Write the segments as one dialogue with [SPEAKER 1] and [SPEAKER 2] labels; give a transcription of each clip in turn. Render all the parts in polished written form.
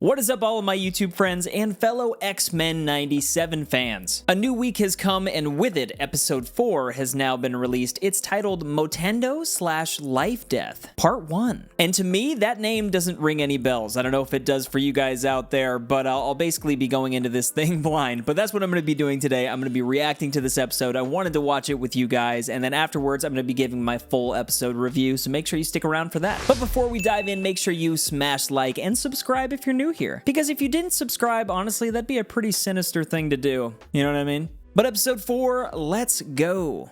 [SPEAKER 1] What is up, all of my YouTube friends and fellow X-Men 97 fans? A new week has come, and with it, episode 4 has now been released. It's titled Motendo / Lifedeath, Part 1. And to me, that name doesn't ring any bells. I don't know if it does for you guys out there, but I'll basically be going into this thing blind. But that's what I'm going to be doing today. I'm going to be reacting to this episode. I wanted to watch it with you guys, and then afterwards, I'm going to be giving my full episode review, so make sure you stick around for that. But before we dive in, make sure you smash like and subscribe if you're new here, because if you didn't subscribe, honestly, that'd be a pretty sinister thing to do. You know what I mean? But episode 4, let's go.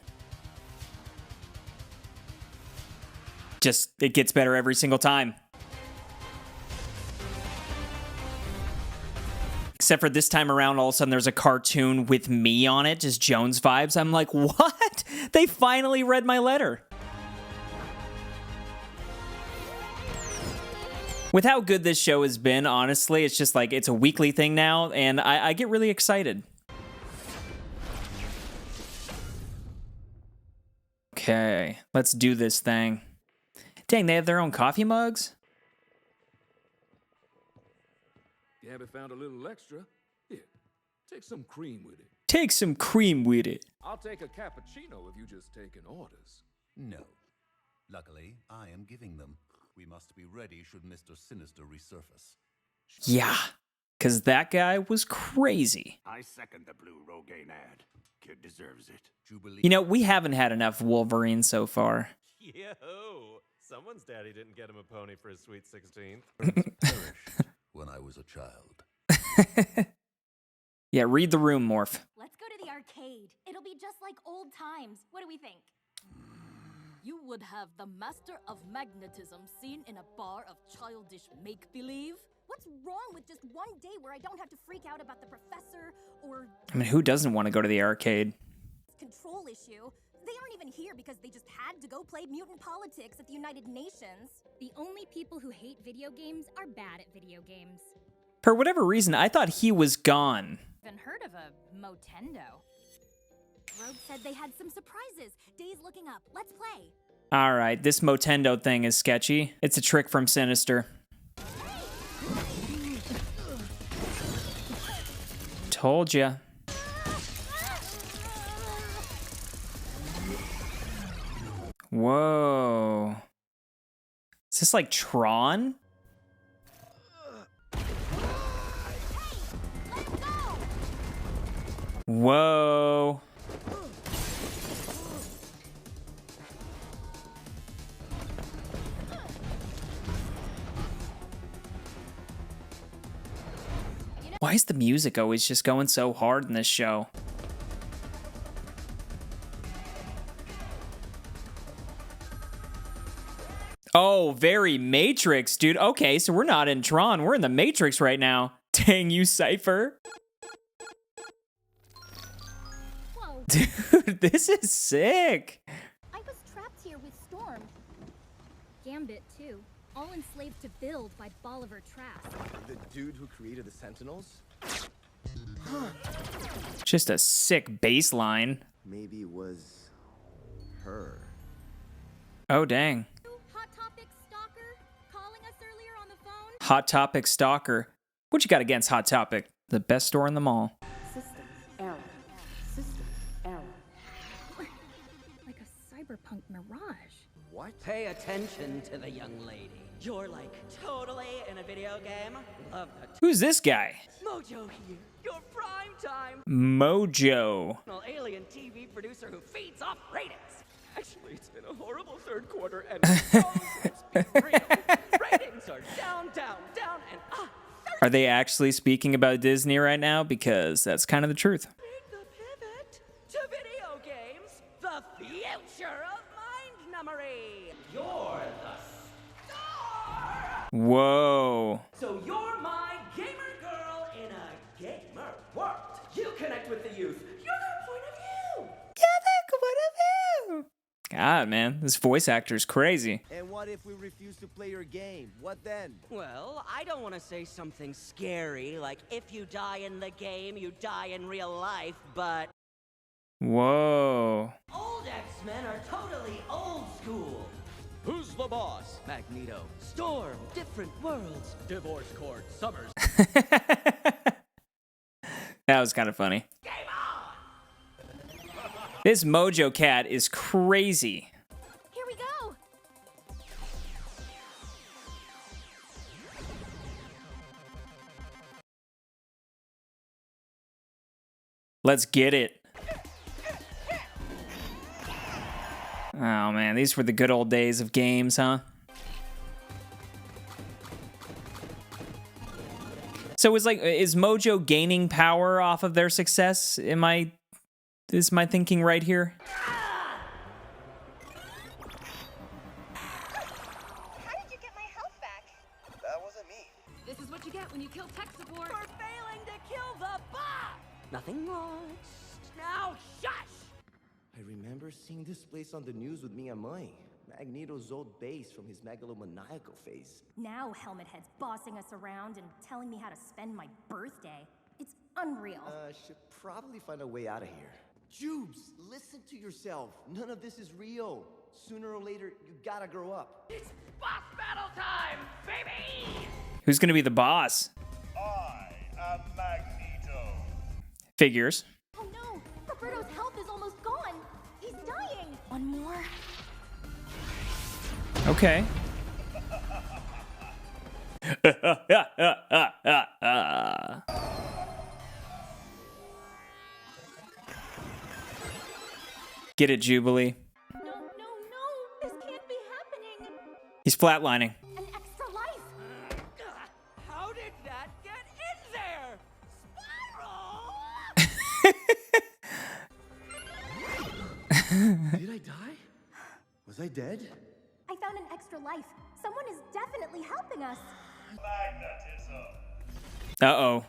[SPEAKER 1] Just, it gets better every single time. Except for this time around, all of a sudden there's a cartoon with me on it, just Jones vibes. I'm like, what? They finally read my letter. With how good this show has been, honestly, it's just like, it's a weekly thing now, and I get really excited. Okay, let's do this thing. Dang, they have their own coffee mugs?
[SPEAKER 2] You haven't found a little extra? Here, take some cream with it.
[SPEAKER 1] Take some cream with it.
[SPEAKER 2] I'll take a cappuccino if you just taking orders.
[SPEAKER 3] No. Luckily, I am giving them. We must be ready should Mr. Sinister resurface.
[SPEAKER 1] Yeah, because that guy was crazy.
[SPEAKER 4] I second the blue Rogaine ad. Kid deserves it.
[SPEAKER 3] Jubilee.
[SPEAKER 1] You know, we haven't had enough Wolverine so far.
[SPEAKER 5] Yo, someone's daddy didn't get him a pony for his sweet 16th.
[SPEAKER 3] perished when I was a child.
[SPEAKER 1] Yeah, read the room, Morph.
[SPEAKER 6] Let's go to the arcade. It'll be just like old times. What do we think?
[SPEAKER 7] You would have the master of magnetism seen in a bar of childish make-believe?
[SPEAKER 6] What's wrong with just one day where I don't have to freak out about the professor or
[SPEAKER 1] I mean, who doesn't want to go to the arcade?
[SPEAKER 6] control issue? They aren't even here because they just had to go play mutant politics at the United Nations.
[SPEAKER 8] The only people who hate video games are bad at video games.
[SPEAKER 1] For whatever reason, I thought he was gone.
[SPEAKER 6] Even heard of a Motendo? Rogue said they had some surprises. Day's looking up. Let's play.
[SPEAKER 1] All right, this Motendo thing is sketchy. It's a trick from Sinister. Told ya. Whoa. Is this like Tron? Whoa. Why is the music always just going so hard in this show? Oh, very Matrix, dude. Okay, so we're not in Tron. We're in the Matrix right now. Dang you, Cypher.
[SPEAKER 6] Whoa.
[SPEAKER 1] Dude, this is sick.
[SPEAKER 6] I was trapped here with Storm.
[SPEAKER 8] Gambit, too. All enslaved to Build by Bolivar Trask.
[SPEAKER 9] The dude who created the Sentinels?
[SPEAKER 1] Just a sick bass line.
[SPEAKER 9] Maybe it was her.
[SPEAKER 1] Oh, dang.
[SPEAKER 6] Hot Topic Stalker calling us earlier on the phone.
[SPEAKER 1] Hot Topic Stalker. What you got against Hot Topic? The best store in the mall.
[SPEAKER 7] System error. System error.
[SPEAKER 8] Like a cyberpunk mirage.
[SPEAKER 9] What?
[SPEAKER 10] Pay attention to the young lady. You're like totally in a video game. Love that.
[SPEAKER 1] Who's this guy?
[SPEAKER 10] Mojo here. Your prime time
[SPEAKER 1] Mojo.
[SPEAKER 10] alien TV producer who feeds off ratings. Actually, it's been a horrible third quarter and it's been real. Ratings are down, and
[SPEAKER 1] Are they actually speaking about Disney right now? Because that's kind of the truth.
[SPEAKER 10] make the pivot to video games. The future of mind numbery. You're the star.
[SPEAKER 1] Whoa.
[SPEAKER 10] So you're my gamer girl in a gamer world. You connect with the youth. You're their point of view.
[SPEAKER 1] God, man, this voice actor is crazy.
[SPEAKER 9] And what if we refuse to play your game? What then?
[SPEAKER 10] Well, I don't want to say something scary, like if you die in the game, you die in real life, but
[SPEAKER 1] Whoa.
[SPEAKER 10] old X-Men are totally old school. Who's the boss? Magneto. Storm, different worlds. Divorce court, summers.
[SPEAKER 1] That was kind of funny. This Mojo cat is crazy.
[SPEAKER 6] Here we go.
[SPEAKER 1] Let's get it. Oh man, these were the good old days of games, huh? So is Mojo gaining power off of their success? Is my thinking right here?
[SPEAKER 6] How did you get my health back?
[SPEAKER 9] That wasn't me.
[SPEAKER 7] This is what you get when you kill tech support.
[SPEAKER 10] For failing to kill the boss! Nothing lost. Now shush!
[SPEAKER 9] I remember seeing this place on the news with me and Mai. Magneto's old base from his megalomaniacal phase.
[SPEAKER 6] Now Helmet Head's bossing us around and telling me how to spend my birthday. It's unreal.
[SPEAKER 9] Should probably find a way out of here. Jubes, listen to yourself. None of this is real. Sooner or later, you gotta grow up.
[SPEAKER 10] It's boss battle time, baby!
[SPEAKER 1] Who's gonna be the boss?
[SPEAKER 4] I am Magneto.
[SPEAKER 1] Figures.
[SPEAKER 6] Oh no! Roberto's health is almost gone! He's dying! One more.
[SPEAKER 1] Okay. Get it, Jubilee.
[SPEAKER 6] No, no, no! This can't be happening!
[SPEAKER 1] He's flatlining.
[SPEAKER 6] An extra life!
[SPEAKER 10] How did that get in there? Spiral!
[SPEAKER 9] Did I die? Was I dead?
[SPEAKER 6] I found an extra life. Someone is definitely helping us.
[SPEAKER 4] Magnetism.
[SPEAKER 1] Uh-oh.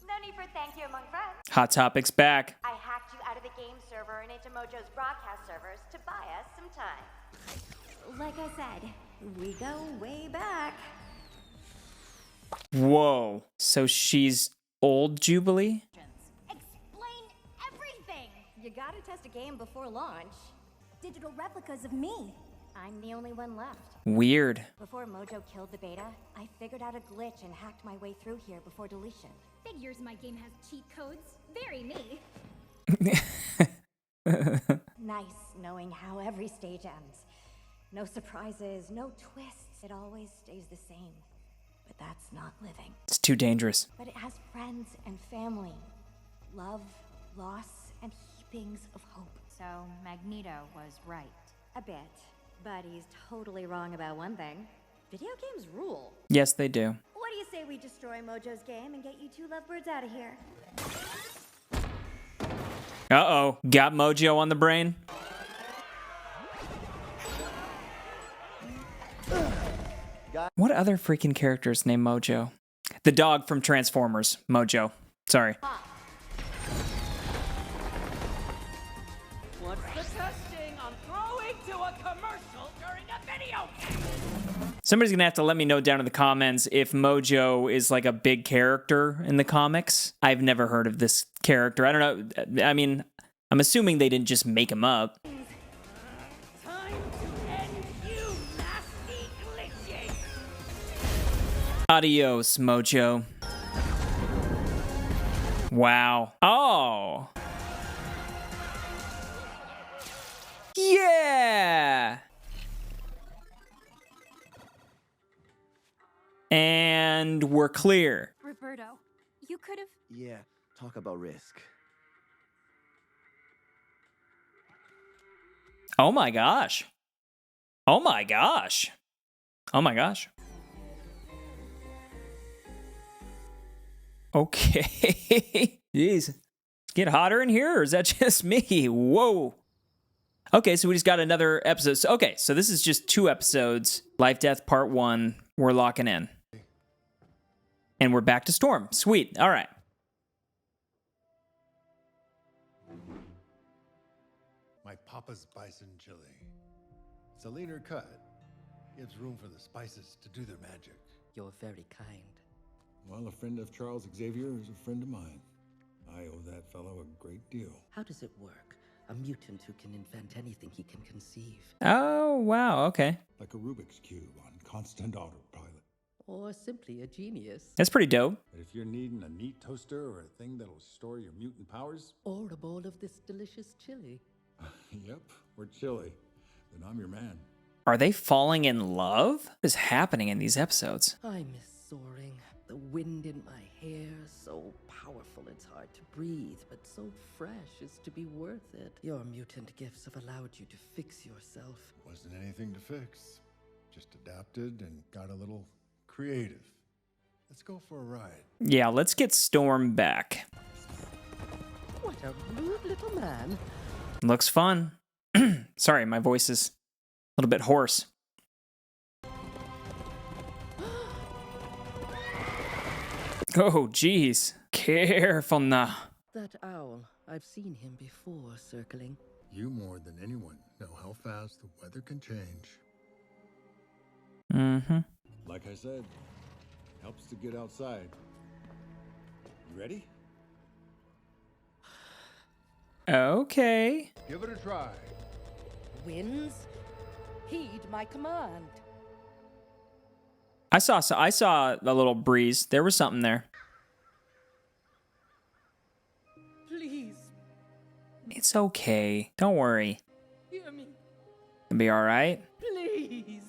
[SPEAKER 11] No need for thank you among friends.
[SPEAKER 1] Hot Topic's back.
[SPEAKER 11] I hacked you out of the game server and into Mojo's broadcast servers to buy us some time.
[SPEAKER 6] Like I said, we go way back.
[SPEAKER 1] Whoa. So she's old Jubilee?
[SPEAKER 6] Explain everything!
[SPEAKER 11] You gotta test a game before launch.
[SPEAKER 6] Digital replicas of me. I'm the only one left.
[SPEAKER 1] Weird.
[SPEAKER 11] Before Mojo killed the beta, I figured out a glitch and hacked my way through here before deletion.
[SPEAKER 8] Figures my game has cheat codes. Very me.
[SPEAKER 11] Nice knowing how every stage ends. No surprises, no twists. It always stays the same. But that's not living.
[SPEAKER 1] It's too dangerous.
[SPEAKER 11] But it has friends and family. Love, loss, and heapings of hope.
[SPEAKER 6] So Magneto was right.
[SPEAKER 11] A bit. But he's totally wrong about one thing. Video games rule.
[SPEAKER 1] Yes, they do.
[SPEAKER 11] What do you say we destroy Mojo's game and get you two lovebirds out of here?
[SPEAKER 1] Uh-oh. Got Mojo on the brain? What other freaking characters named Mojo? The dog from Transformers. Mojo. Sorry.
[SPEAKER 10] What's the testing? I'm throwing to a commercial during a video game!
[SPEAKER 1] Somebody's gonna have to let me know down in the comments if Mojo is like a big character in the comics. I've never heard of this character. I don't know. I mean, I'm assuming they didn't just make him up.
[SPEAKER 10] Time to end you nasty glitches!
[SPEAKER 1] Adios, Mojo. Wow. Oh. Yeah. And we're clear.
[SPEAKER 6] Roberto, you could have.
[SPEAKER 9] Yeah, talk about risk.
[SPEAKER 1] Oh my gosh. Oh my gosh. Oh my gosh. Okay. Jeez. Get hotter in here, or is that just me? Whoa. Okay, so we just got another episode. So, okay, so this is just 2 episodes. Life Death Part 1. We're locking in. And we're back to Storm. Sweet. All right.
[SPEAKER 12] My papa's bison chili. It's a leaner cut. Gives room for the spices to do their magic.
[SPEAKER 10] You're very kind.
[SPEAKER 2] Well, a friend of Charles Xavier is a friend of mine. I owe that fellow a great deal.
[SPEAKER 10] How does it work?
[SPEAKER 13] A mutant who can invent anything he can conceive.
[SPEAKER 1] Oh, wow, okay.
[SPEAKER 12] Like a Rubik's Cube on constant autopilot.
[SPEAKER 13] Or simply a genius.
[SPEAKER 1] That's pretty dope.
[SPEAKER 12] But if you're needing a neat toaster or a thing that'll store your mutant powers...
[SPEAKER 13] Or a bowl of this delicious chili.
[SPEAKER 12] Yep, or chili. Then I'm your man.
[SPEAKER 1] Are they falling in love? What is happening in these episodes?
[SPEAKER 13] I miss soaring. The wind in my hair, so powerful it's hard to breathe, but so fresh as to be worth it. Your mutant gifts have allowed you to fix yourself.
[SPEAKER 12] Wasn't anything to fix. Just adapted and got a little creative. Let's go for a ride.
[SPEAKER 1] Yeah, let's get Storm back.
[SPEAKER 13] What a rude little man.
[SPEAKER 1] Looks fun. Sorry, my voice is a little bit hoarse. Oh, geez. Careful now.
[SPEAKER 13] That owl, I've seen him before circling.
[SPEAKER 12] You more than anyone know how fast the weather can change.
[SPEAKER 1] Mm-hmm.
[SPEAKER 12] Like I said, helps to get outside. You ready?
[SPEAKER 1] Okay.
[SPEAKER 12] Give it a try.
[SPEAKER 13] Winds, heed my command.
[SPEAKER 1] I saw a little breeze. There was something there.
[SPEAKER 13] Please.
[SPEAKER 1] It's okay. Don't worry.
[SPEAKER 13] Hear me.
[SPEAKER 1] It'll be all right.
[SPEAKER 13] Please.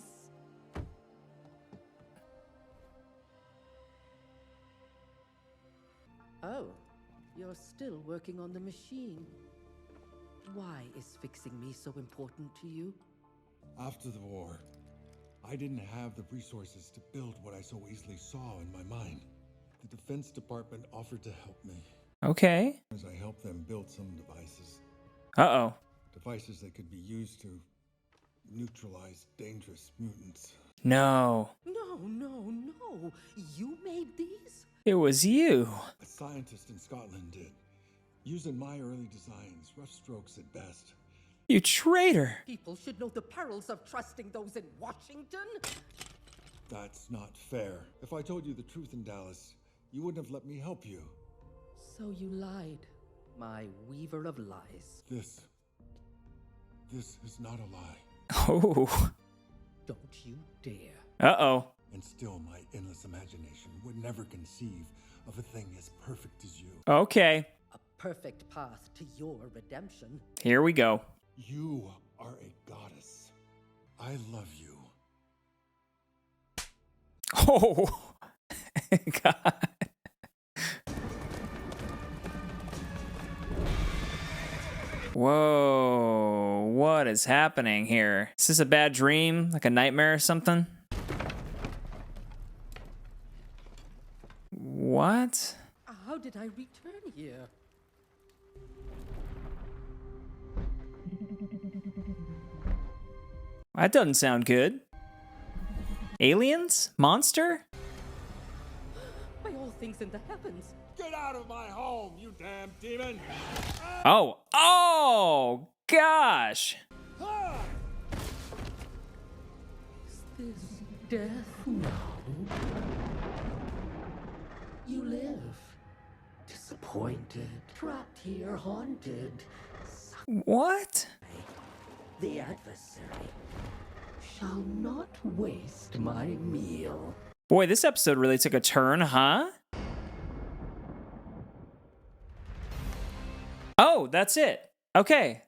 [SPEAKER 13] Oh, you're still working on the machine. Why is fixing me so important to you?
[SPEAKER 12] After the war, I didn't have the resources to build what I so easily saw in my mind. The Defense Department offered to help me.
[SPEAKER 1] Okay.
[SPEAKER 12] As I helped them build some devices.
[SPEAKER 1] Uh-oh.
[SPEAKER 12] Devices that could be used to neutralize dangerous mutants.
[SPEAKER 1] No.
[SPEAKER 13] No. You made these?
[SPEAKER 1] It was you.
[SPEAKER 12] A scientist in Scotland did. Using my early designs, rough strokes at best.
[SPEAKER 1] You traitor.
[SPEAKER 13] People should know the perils of trusting those in Washington.
[SPEAKER 12] That's not fair. If I told you the truth in Dallas, you wouldn't have let me help you.
[SPEAKER 13] So you lied, my weaver of lies.
[SPEAKER 12] This is not a lie.
[SPEAKER 1] Oh.
[SPEAKER 13] Don't you dare.
[SPEAKER 1] Uh-oh.
[SPEAKER 12] And still, my endless imagination would never conceive of a thing as perfect as you.
[SPEAKER 1] Okay.
[SPEAKER 13] A perfect path to your redemption.
[SPEAKER 1] Here we go.
[SPEAKER 12] You are a goddess. I love you.
[SPEAKER 1] Oh. God. Whoa. What is happening here? Is this a bad dream? Like a nightmare or something? What?
[SPEAKER 13] How did I return here?
[SPEAKER 1] That doesn't sound good. Aliens? Monster?
[SPEAKER 13] By all things in the heavens.
[SPEAKER 12] Get out of my home, you damn demon!
[SPEAKER 1] Oh. Oh, gosh.
[SPEAKER 13] Is this death now? You live. Disappointed. Trapped here, haunted.
[SPEAKER 1] What?
[SPEAKER 13] The adversary shall not waste my meal.
[SPEAKER 1] Boy, this episode really took a turn, huh? Oh, that's it. Okay.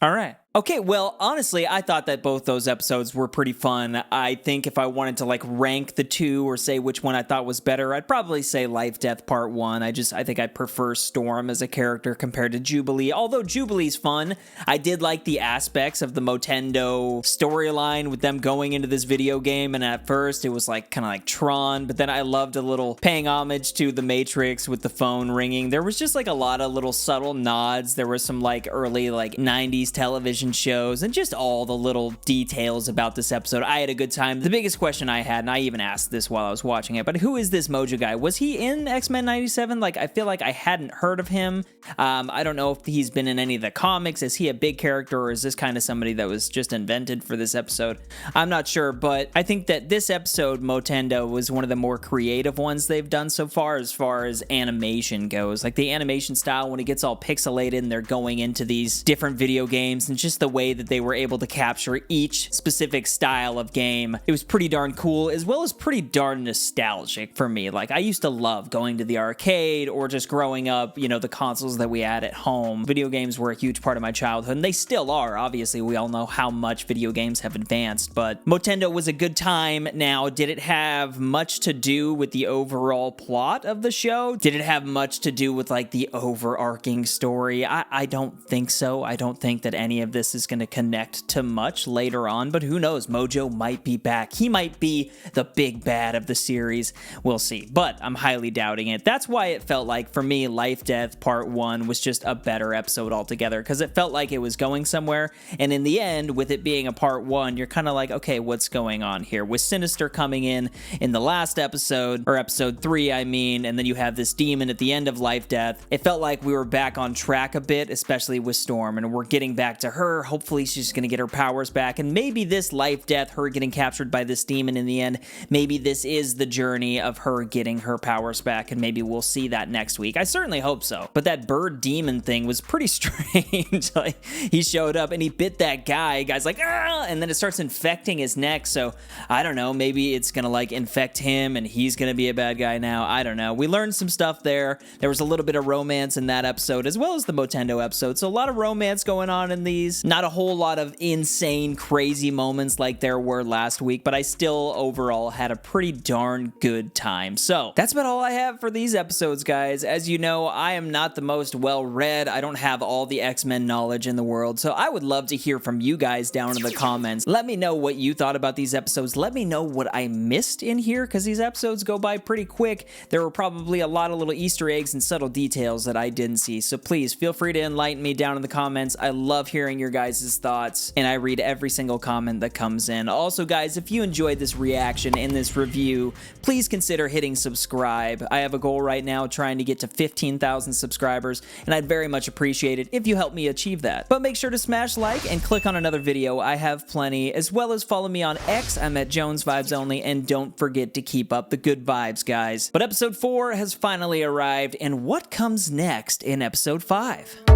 [SPEAKER 1] All right. Okay, well, honestly, I thought that both those episodes were pretty fun. I think if I wanted to, like, rank the two or say which one I thought was better, I'd probably say Lifedeath Part 1. I think I prefer Storm as a character compared to Jubilee. Although Jubilee's fun, I did like the aspects of the Motendo storyline with them going into this video game, and at first it was, like, kind of like Tron, but then I loved a little paying homage to The Matrix with the phone ringing. There was just, like, a lot of little subtle nods. There was some, like, early, like, 90s television television shows and just all the little details about this episode. I had a good time. The biggest question I had, and I even asked this while I was watching it, but who is this Mojo guy? Was he in X-Men 97? Like, I feel like I hadn't heard of him. I don't know if he's been in any of the comics. Is he a big character, or is this kind of somebody that was just invented for this episode? I'm not sure, but I think that this episode, Motendo, was one of the more creative ones they've done so far as animation goes. Like, the animation style, when it gets all pixelated and they're going into these different video games, and just the way that they were able to capture each specific style of game, it was pretty darn cool, as well as pretty darn nostalgic for me. Like, I used to love going to the arcade, or just growing up, you know, the consoles that we had at home. Video games were a huge part of my childhood, and they still are. Obviously, we all know how much video games have advanced, but Motendo was a good time. Now, did it have much to do with the overall plot of the show? Did it have much to do with, like, the overarching story? I don't think so. I don't think that any of this is going to connect to much later on, but who knows? Mojo might be back. He might be the big bad of the series. We'll see, but I'm highly doubting it. That's why it felt like, for me, Lifedeath Part 1 was just a better episode altogether, because it felt like it was going somewhere, and in the end, with it being a Part 1, you're kind of like, okay, what's going on here? With Sinister coming in the last episode, or episode 3, I mean, and then you have this demon at the end of Lifedeath, it felt like we were back on track a bit, especially with Storm, and we're getting back to her. Hopefully she's going to get her powers back, and maybe this Lifedeath, her getting captured by this demon in the end, maybe this is the journey of her getting her powers back, and maybe we'll see that next week. I certainly hope so. But that bird demon thing was pretty strange. Like, he showed up and he bit that guy. Guy's like, ah, and then it starts infecting his neck. So I don't know, maybe it's gonna like infect him and he's gonna be a bad guy now. I don't know. We learned some stuff there. There was a little bit of romance in that episode, as well as the Motendo episode. So a lot of romance going on in these. Not a whole lot of insane, crazy moments like there were last week, but I still overall had a pretty darn good time. So that's about all I have for these episodes, guys. As you know, I am not the most well-read. I don't have all the X-Men knowledge in the world, so I would love to hear from you guys down in the comments. Let me know what you thought about these episodes. Let me know what I missed in here, because these episodes go by pretty quick. There were probably a lot of little Easter eggs and subtle details that I didn't see, so please feel free to enlighten me down in the comments. I love hearing your guys' thoughts, and I read every single comment that comes in. Also, guys, if you enjoyed this reaction and this review, please consider hitting subscribe. I have a goal right now trying to get to 15,000 subscribers, and I'd very much appreciate it if you help me achieve that. But make sure to smash like and click on another video. I have plenty, as well as follow me on X. I'm at Jones Vibes Only, and don't forget to keep up the good vibes, guys. But episode 4 has finally arrived, and what comes next in episode 5?